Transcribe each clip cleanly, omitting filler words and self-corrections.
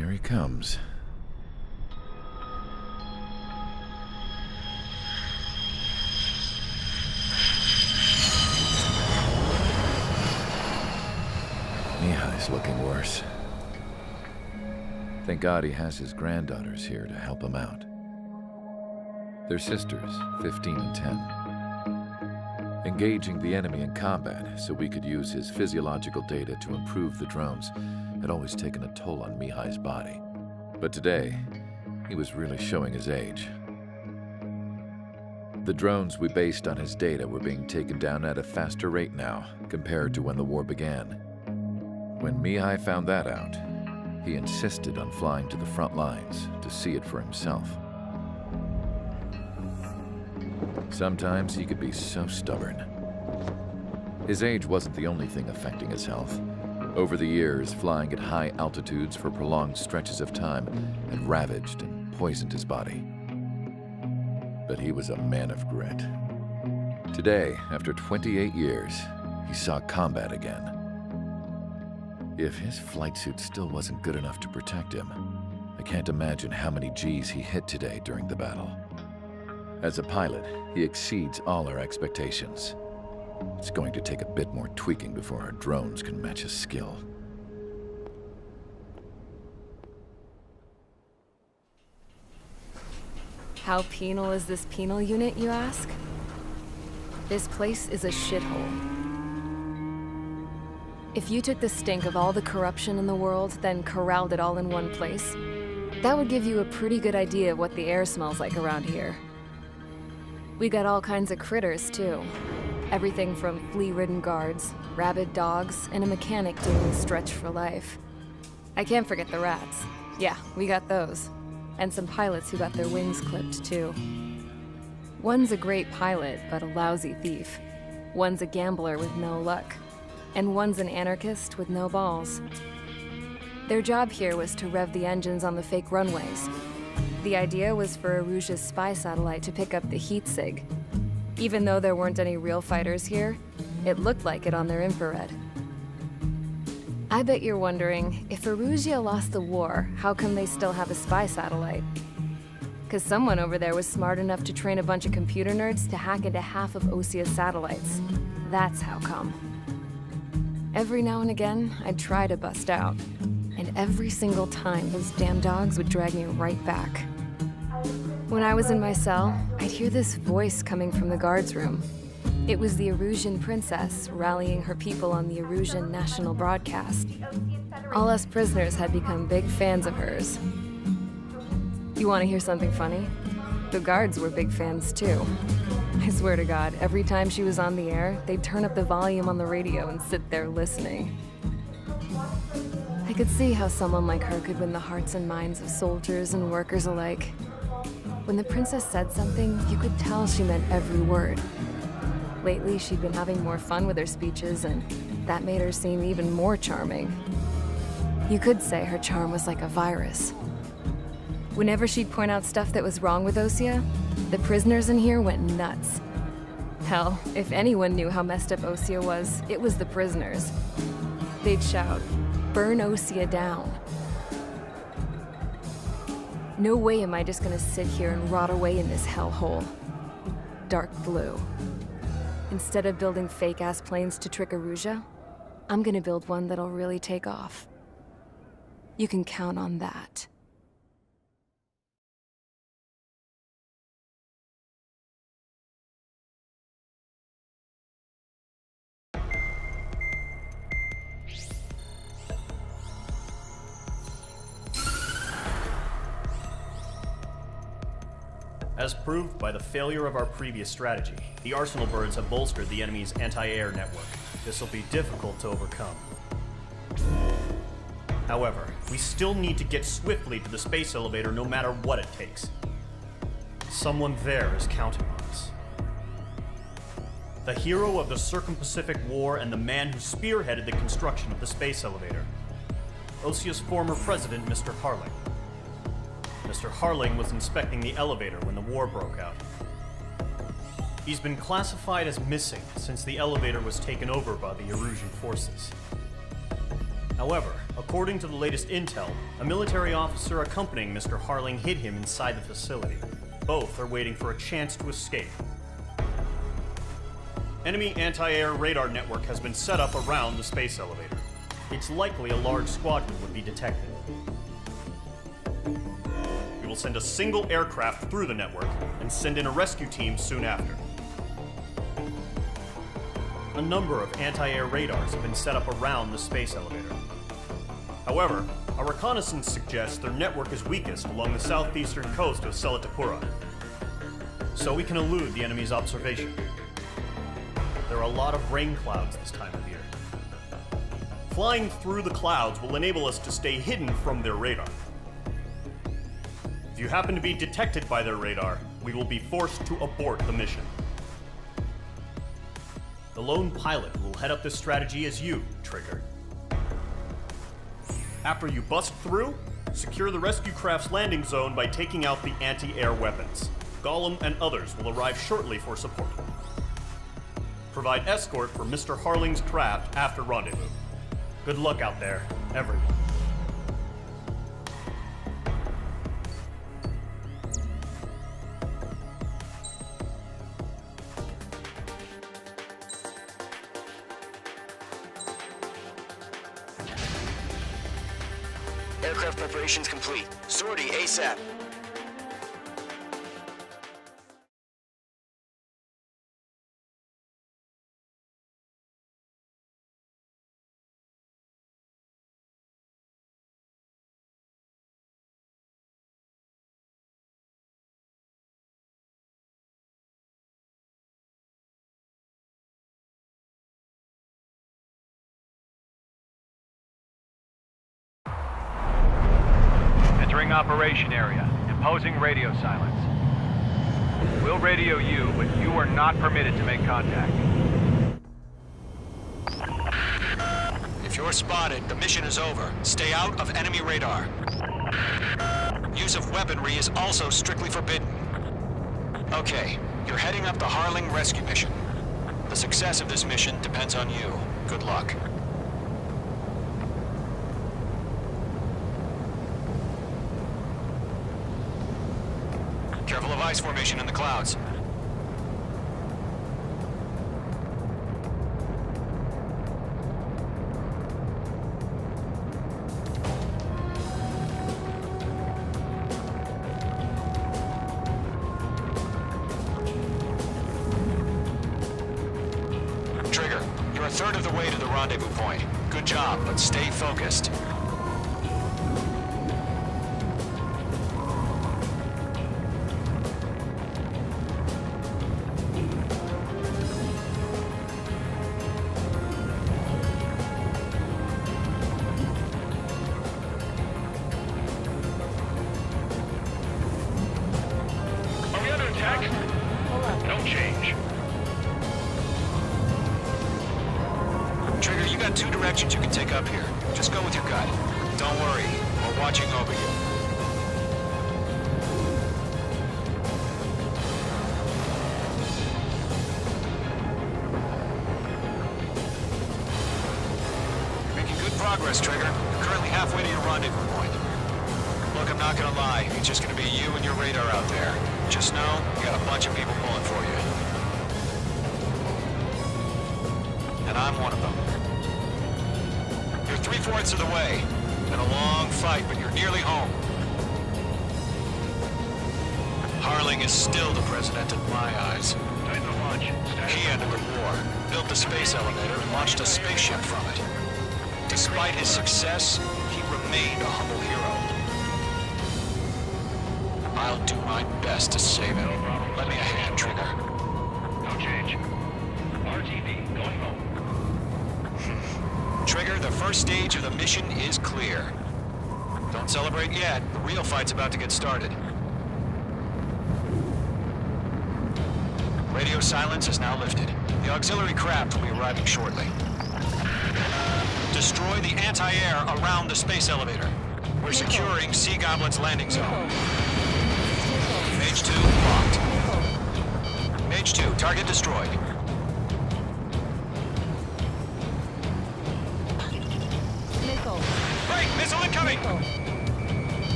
Here he comes. Mihai's looking worse. Thank God he has his granddaughters here to help him out. They're sisters, 15 and 10. Engaging the enemy in combat so we could use his physiological data to improve the drones had always taken a toll on Mihai's body. But today, he was really showing his age. The drones we based on his data were being taken down at a faster rate now compared to when the war began. When Mihai found that out, he insisted on flying to the front lines to see it for himself. Sometimes he could be so stubborn. His age wasn't the only thing affecting his health. Over the years, flying at high altitudes for prolonged stretches of time had ravaged and poisoned his body. But he was a man of grit. Today, after 28 years, he saw combat again. If his flight suit still wasn't good enough to protect him, I can't imagine how many Gs he hit today during the battle. As a pilot, he exceeds all our expectations. It's going to take a bit more tweaking before our drones can match his skill. How penal is this penal unit, you ask? This place is a shithole. If you took the stink of all the corruption in the world, then corralled it all in one place, that would give you a pretty good idea of what the air smells like around here. We got all kinds of critters, too. Everything from flea-ridden guards, rabid dogs, and a mechanic doing a stretch for life. I can't forget the rats. Yeah, we got those. And some pilots who got their wings clipped, too. One's a great pilot, but a lousy thief. One's a gambler with no luck. And one's an anarchist with no balls. Their job here was to rev the engines on the fake runways. The idea was for Erusia's spy satellite to pick up the heat sig. Even though there weren't any real fighters here, it looked like it on their infrared. I bet you're wondering, if Erusia lost the war, how come they still have a spy satellite? 'Cause someone over there was smart enough to train a bunch of computer nerds to hack into half of Osia's satellites. That's how come. Every now and again, I'd try to bust out. And every single time, those damn dogs would drag me right back. When I was in my cell, I'd hear this voice coming from the guards room. It was the Erusian princess rallying her people on the Erusian national broadcast. All us prisoners had become big fans of hers. You want to hear something funny? The guards were big fans too. I swear to God, every time she was on the air, they'd turn up the volume on the radio and sit there listening. I could see how someone like her could win the hearts and minds of soldiers and workers alike. When the princess said something, you could tell she meant every word. Lately, she'd been having more fun with her speeches, and that made her seem even more charming. You could say her charm was like a virus. Whenever she'd point out stuff that was wrong with Osia, the prisoners in here went nuts. Hell, if anyone knew how messed up Osia was, it was the prisoners. They'd shout, "Burn Osia down." No way am I just gonna sit here and rot away in this hellhole. Dark blue. Instead of building fake-ass planes to trick Erusia, I'm gonna build one that'll really take off. You can count on that. As proved by the failure of our previous strategy, the Arsenal birds have bolstered the enemy's anti-air network. This will be difficult to overcome. However, we still need to get swiftly to the space elevator no matter what it takes. Someone there is counting on us. The hero of the Circum-Pacific War and the man who spearheaded the construction of the space elevator. Osia's former president, Mr. Harling. Mr. Harling was inspecting the elevator when the war broke out. He's been classified as missing since the elevator was taken over by the Erusian forces. However, according to the latest intel, a military officer accompanying Mr. Harling hid him inside the facility. Both are waiting for a chance to escape. Enemy anti-air radar network has been set up around the space elevator. It's likely a large squadron would be detected. We will send a single aircraft through the network and send in a rescue team soon after. A number of anti-air radars have been set up around the space elevator. However, our reconnaissance suggests their network is weakest along the southeastern coast of Selatapura, so we can elude the enemy's observation. There are a lot of rain clouds this time of year. Flying through the clouds will enable us to stay hidden from their radar. If you happen to be detected by their radar, we will be forced to abort the mission. The lone pilot will head up this strategy as you, Trigger. After you bust through, secure the rescue craft's landing zone by taking out the anti-air weapons. Gollum and others will arrive shortly for support. Provide escort for Mr. Harling's craft after rendezvous. Good luck out there, everyone. Aircraft preparations complete. Sortie ASAP. Entering operation area. Imposing radio silence. We'll radio you, but you are not permitted to make contact. If you're spotted, the mission is over. Stay out of enemy radar. Use of weaponry is also strictly forbidden. Okay, you're heading up the Harling rescue mission. The success of this mission depends on you. Good luck. Careful of ice formation in the clouds. Trigger, you're a third of the way to the rendezvous point. Good job, but stay focused. Don't change. Trigger, you got two directions you can take up here. Just go with your gut. Don't worry, we're watching over you. You're making good progress, Trigger. You're currently halfway to your rendezvous point. Look, I'm not gonna lie. It's just gonna be you and your radar out there. Just know, you got a bunch of people pulling for you. And I'm one of them. You're 3/4 of the way. Been a long fight, but you're nearly home. Harling is still the president in my eyes. Time to launch. He ended the war, built the space elevator, and launched a spaceship from it. Despite his success, he remained a humble hero. I'll do my best to save him. Let me a hand, Trigger. No change. RTV, going home. Trigger, the first stage of the mission is clear. Don't celebrate yet. The real fight's about to get started. Radio silence is now lifted. The auxiliary craft will be arriving shortly. Destroy the anti-air around the space elevator. We're securing Sea Goblin's landing zone. Mage 2 locked. Mage 2, target destroyed. Nickel. Strike! Missile incoming!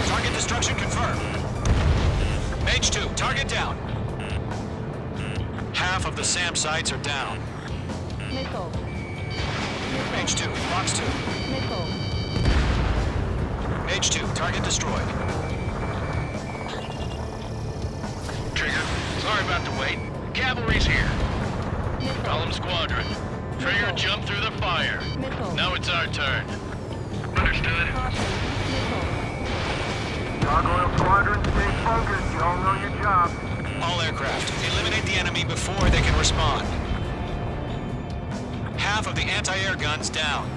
Target destruction confirmed. Mage 2, target down. Half of the SAM sites are down. Mage 2, box 2. Mage 2, target destroyed. Trigger, sorry about the wait. Cavalry's here. Column Squadron. Trigger jumped through the fire. Now it's our turn. Understood. Gargoyle Squadron, stay focused. You all know your job. All aircraft, eliminate the enemy before they can respond. Half of the anti-air guns down.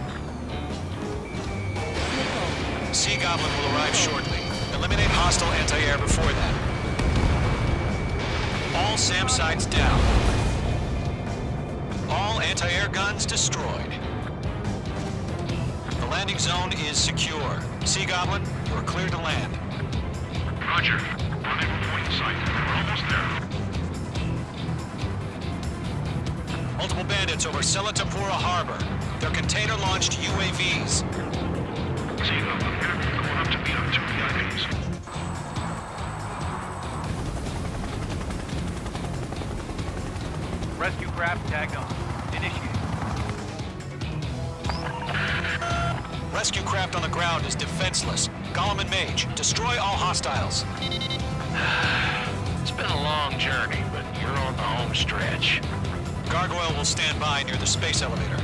Sea Goblin will arrive shortly. Eliminate hostile anti-air before then. All SAM sites down. All anti-air guns destroyed. The landing zone is secure. Sea Goblin, you are cleared to land. Roger. Rendezvous point in sight. We're almost there. Multiple bandits over Selatapura Harbor. They're container-launched UAVs. See them. Going up to beat up 2 VIPs. Rescue craft tagged on. Initiate. Rescue craft on the ground is defenseless. Gollum and Mage, destroy all hostiles. It's been a long journey, but we're on the home stretch. Gargoyle will stand by near the space elevator.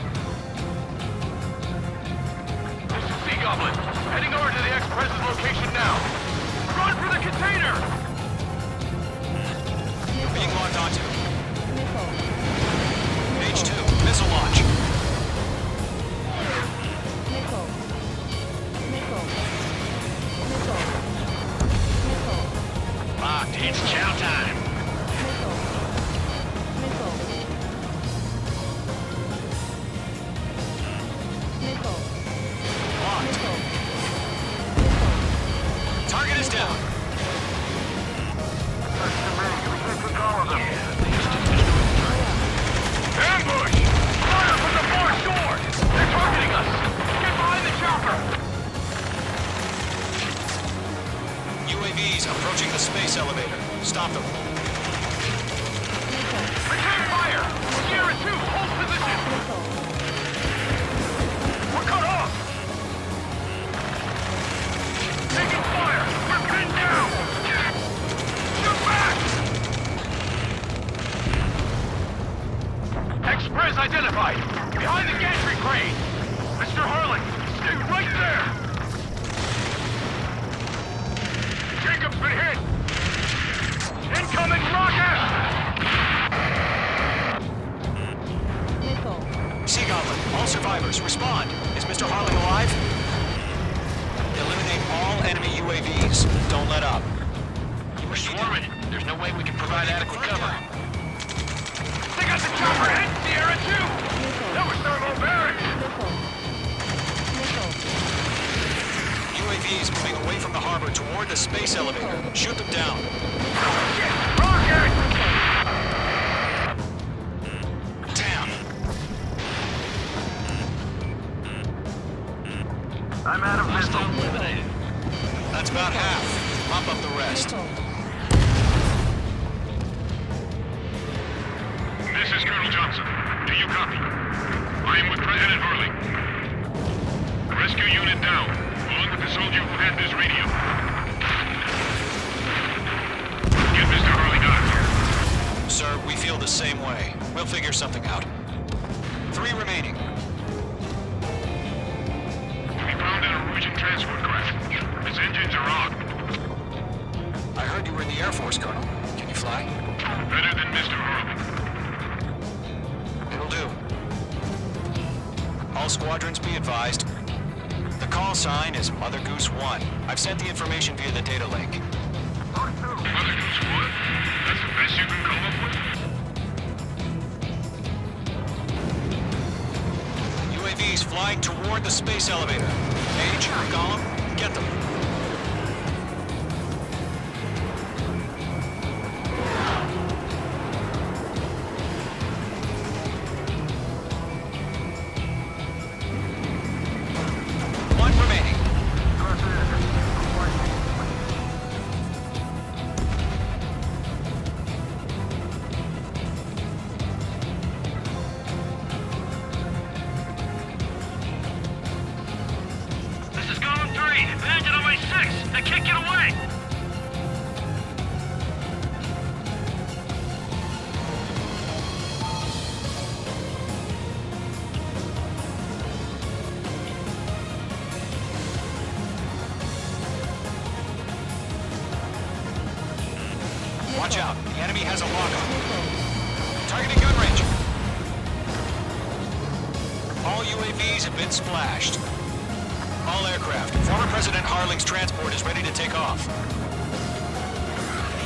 This is Sea Goblin. Heading over to the Express's location now. Run for the container! You're being locked onto. Mage 2, missile launch. Locked. It's chow time. Locked. Target is down. That's too many. We can't take all of them. Ambush! Fire from the far shore! They're targeting us! Get behind the chopper! UAVs approaching the space elevator. Stop them. Return fire! Sierra 2, hold position! We're cut off! Taking fire! We're pinned down! Shoot back! Express identified! Behind the gantry crane! Mr. Harlan, stay right there! Jacob's been hit! Incoming rocket! Sea Goblin, all survivors, respond. Is Mr. Harlan alive? Eliminate all enemy UAVs. Don't let up. We're swarming. There's no way we can provide adequate cover. They got the chopper hit Sierra 2! That was thermal barracks! UAVs moving away from the harbor toward the space elevator. Shoot them down. Shit! Rocket! Damn. I'm out of Hostile missiles. eliminated. That's about half. Mop up the rest. This is Colonel Johnson. Do you copy? I am with President Hurley. Rescue unit down, along with the soldier who had this radio. Get Mr. Hurley out of here. Sir, we feel the same way. We'll figure something out. 3 remaining. We found an Norwegian transport craft. Its engines are on. I heard you were in the Air Force, Colonel. Can you fly? Better than Mr. Hurley. It'll do. All squadrons be advised. The call sign is Mother Goose 1. I've sent the information via the data link. Mother Goose 1? That's the best you can come up with? UAVs flying toward the space elevator. Mage, Gollum, get them. engine on my 6! I can't get away! Watch out. The enemy has a lock-on. Targeting gun range. All UAVs have been splashed. All aircraft. Former President Harling's transport is ready to take off.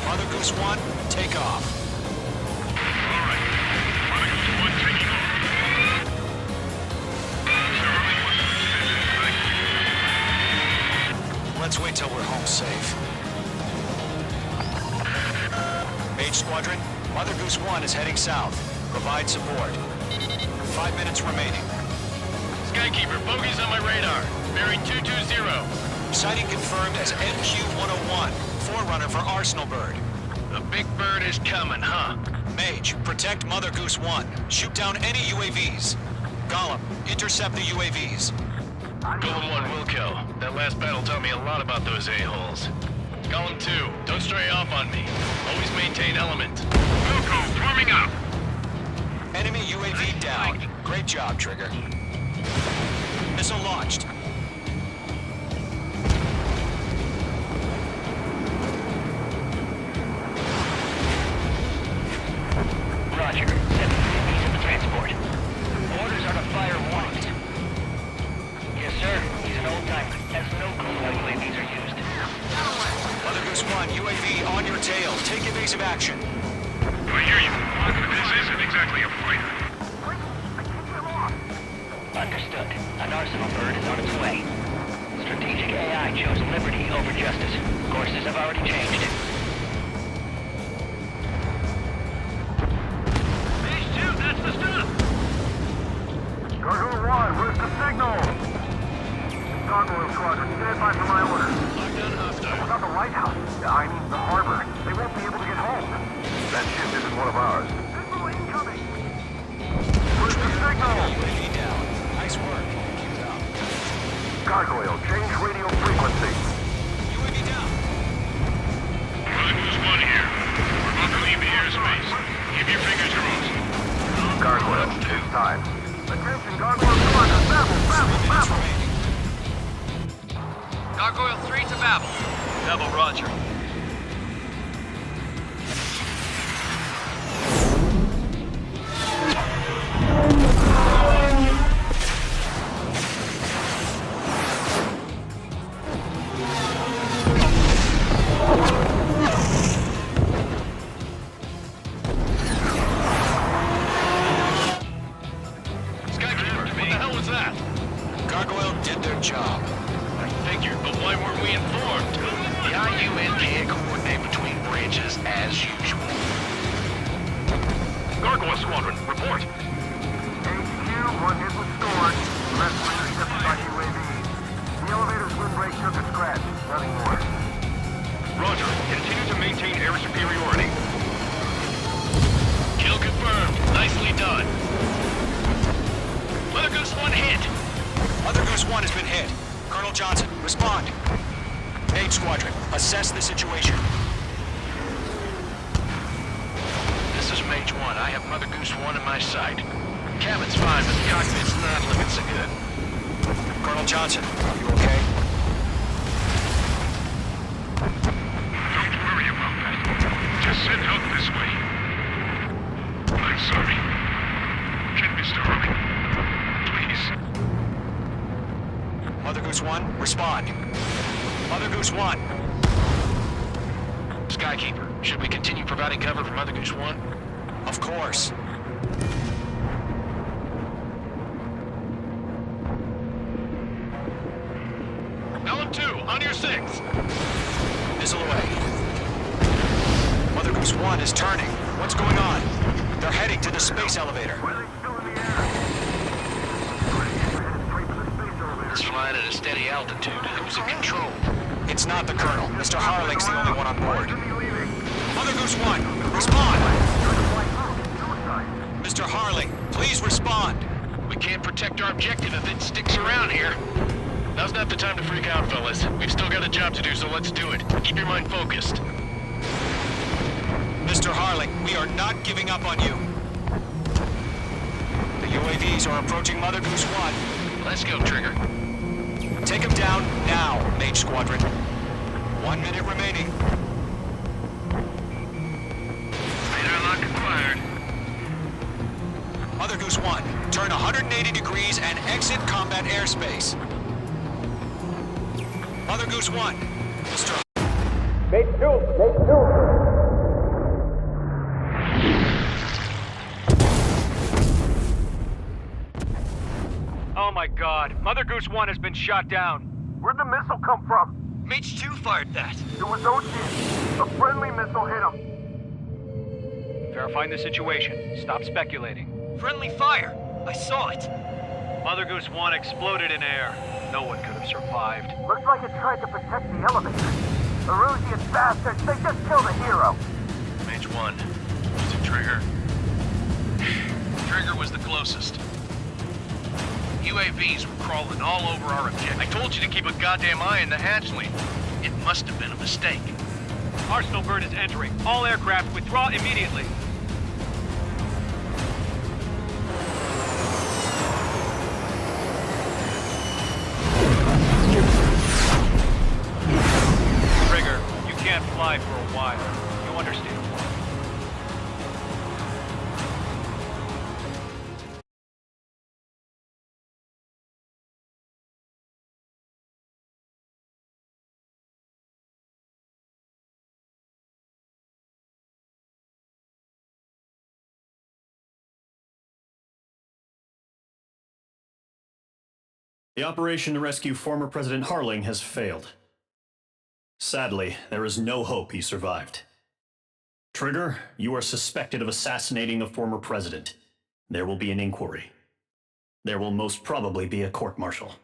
Mother Goose 1, take off. Alright. Mother Goose 1 taking off. Let's wait till we're home safe. Mage Squadron, Mother Goose 1 is heading south. Provide support. 5 minutes remaining. Skykeeper, bogeys on my radar. Bearing 220. Sighting confirmed as MQ-101, forerunner for Arsenal Bird. The big bird is coming, huh? Mage, protect Mother Goose 1. Shoot down any UAVs. Gollum, intercept the UAVs. Golem 1 will kill. That last battle taught me a lot about those a-holes. Golem 2, don't stray off on me. Always maintain element. Wilco, forming up! Enemy UAV down. Great job, Trigger. Missile launched. Roger. 7 UAVs in the transport. Orders are to fire once. Yes, sir. He's an old-timer. Has no clue how UAVs are used. Mother Goose 1, UAV on your tail. Take evasive action. I hear you. This isn't exactly a fighter. Understood. An Arsenal Bird is on its way. Strategic AI chose liberty over justice. Courses have already changed. These 2, that's the stuff! Gargoyle 1, where's the signal? Gargoyle Squadron, stand by for my orders. Locked down hostile. What about the lighthouse? I mean, the harbor. They won't be able to get home. That ship isn't one of ours. Missile incoming! Where's the signal? UAV down. Nice work. Keep it up. Gargoyle, change radio frequency. UAV down. Mother Goose 1 here. We're about to leave the airspace. Keep your fingers crossed. Gargoyle, it's time. Attention, Gargoyle Squadron, babble, 3 babble, minutes babble! remaining. Gargoyle 3 to Babel. Double roger. Skykeeper, what the hell was that? Gargoyle did their job. I figured, but why weren't we informed? The IUN can't coordinate between branches as usual. Gargoyle Squadron, report. HQ, one hit was stored. The rest were intercepted by UAV. The elevator's windbreak took a scratch. Nothing more. Roger. Continue to maintain air superiority. Kill confirmed. Nicely done. Mother Goose 1 hit. Mother Goose 1 has been hit. Colonel Johnson, respond. Mage Squadron, assess the situation. This is Mage 1. I have Mother Goose 1 in my sight. Cabin's fine, but the cockpit's not looking so good. Colonel Johnson, are you okay? Don't worry about that. Just send help this way. I'm sorry. Get Mr. Harley. Please. Mother Goose 1, respond. Mother Goose 1. Skykeeper, should we continue providing cover for Mother Goose 1? Of course. Golem 2, on your 6. Missile away. Mother Goose 1 is turning. What's going on? They're heading to the space elevator. Why are they still in the air? Headed straight for the space elevator. It's flying at a steady altitude. Who's in control? It's not the Colonel. Mr. Harling's the only one on board. Why should he leaving? Mother Goose 1, respond! Trying to fly through. Suicide. Mr. Harling, please respond. We can't protect our objective if it sticks around here. Now's not the time to freak out, fellas. We've still got a job to do, so let's do it. Keep your mind focused. Mr. Harling, we are not giving up on you. The UAVs are approaching Mother Goose 1. Let's go, Trigger. Take them down now, Mage Squadron. 1 minute remaining. Radar lock acquired. Mother Goose 1, turn 180 degrees and exit combat airspace. Mother Goose 1, Mr. Oh my god, Mother Goose 1 has been shot down. Where'd the missile come from? Mage 2 fired that. It was Ocean. A friendly missile hit him. Verifying the situation. Stop speculating. Friendly fire. I saw it. Mother Goose 1 exploded in air. No one could have survived. Looks like it tried to protect the elevator. The Erusian bastards, they just killed a hero. Mage 1. Was it Trigger? Trigger was the closest. UAVs were crawling all over our objective. I told you to keep a goddamn eye on the hatchling. It must have been a mistake. Arsenal bird is entering. All aircraft withdraw immediately. Trigger, you can't fly for a while. You understand? The operation to rescue former President Harling has failed. Sadly, there is no hope he survived. Trigger, you are suspected of assassinating the former president. There will be an inquiry. There will most probably be a court-martial.